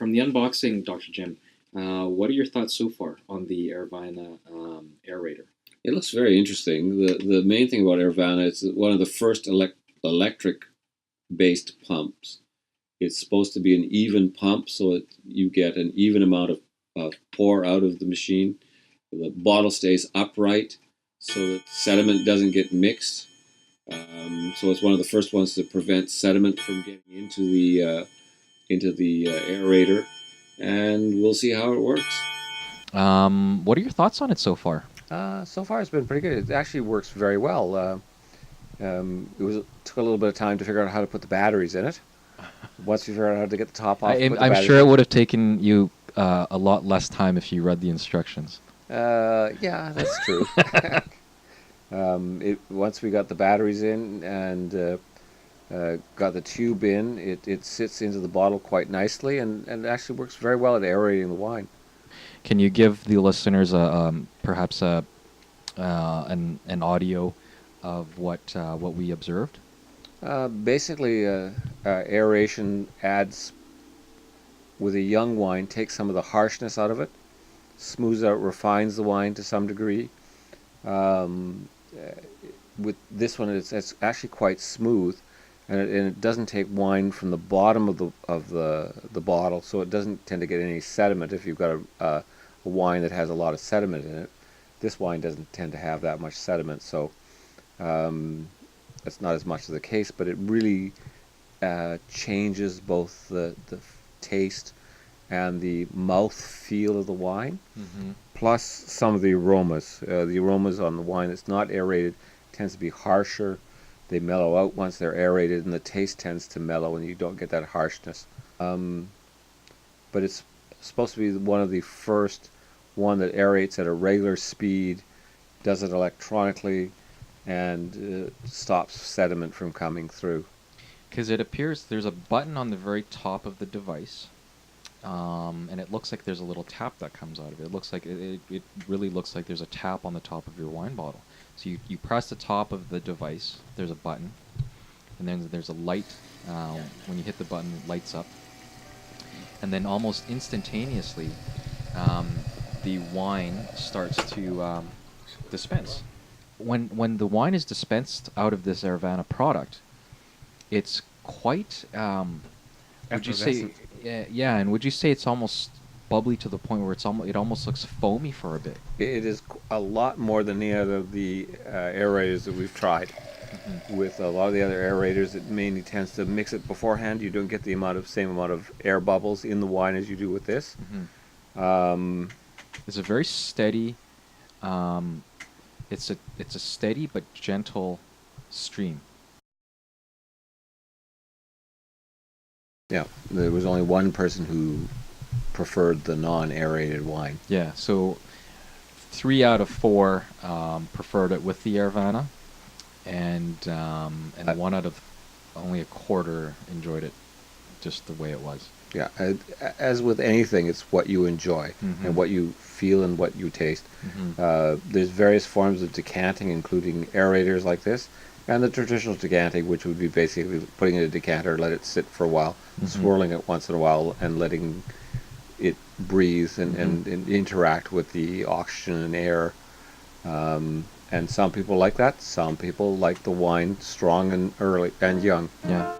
From the unboxing, Dr. Jim, what are your thoughts so far on the Aervana aerator? It looks very interesting. The main thing about Arevana is one of the first electric-based pumps. It's supposed to be an even pump, so you get an even amount of pour out of the machine. The bottle stays upright, so that sediment doesn't get mixed. So it's one of the first ones to prevent sediment from getting into the aerator, and we'll see how it works. What are your thoughts on it so far? So far, it's been pretty good. It actually works very well. Took a little bit of time to figure out how to put the batteries in it. Once we figured out how to get the top off, I'm sure it would have taken you a lot less time if you read the instructions. Yeah, that's true. Once we got the batteries in and got the tube in, it sits into the bottle quite nicely and actually works very well at aerating the wine. Can you give the listeners perhaps an audio of what we observed? Basically, aeration adds, with a young wine, takes some of the harshness out of it, smooths out, refines the wine to some degree. With this one, it's actually quite smooth, and it doesn't take wine from the bottom of the bottle, so it doesn't tend to get any sediment. If you've got a wine that has a lot of sediment in it, this wine doesn't tend to have that much sediment, so that's not as much of the case. But it really changes both the taste and the mouth feel of the wine, plus some of the aromas. The aromas on the wine that's not aerated tends to be harsher. They mellow out once they're aerated, and the taste tends to mellow, and you don't get that harshness. But it's supposed to be one of the first one that aerates at a regular speed, does it electronically, and stops sediment from coming through. Because it appears there's a button on the very top of the device, and it looks like there's a little tap that comes out of it. It looks like it really looks like there's a tap on the top of your wine bottle. So you press the top of the device, there's a button, and then there's a light. When you hit the button, it lights up. And then almost instantaneously, the wine starts to dispense. When the wine is dispensed out of this Arevana product, it's quite, would you say, yeah, and would you say it's almost bubbly to the point where it almost looks foamy for a bit? It is a lot more than any other of the aerators that we've tried. With a lot of the other aerators, it mainly tends to mix it beforehand. You don't get the same amount of air bubbles in the wine as you do with this. It's a very steady. It's a steady but gentle stream. Yeah, there was only one person who preferred the non-aerated wine. Yeah, so 3 out of 4 preferred it with the Arevana, and 1 out of only a quarter enjoyed it just the way it was. Yeah, as with anything, it's what you enjoy and what you feel and what you taste. There's various forms of decanting, including aerators like this, and the traditional decanting, which would be basically putting in a decanter, let it sit for a while, swirling it once in a while, and letting it breathe and interact with the oxygen and air. And some people like that. Some people like the wine strong and early and young. Yeah.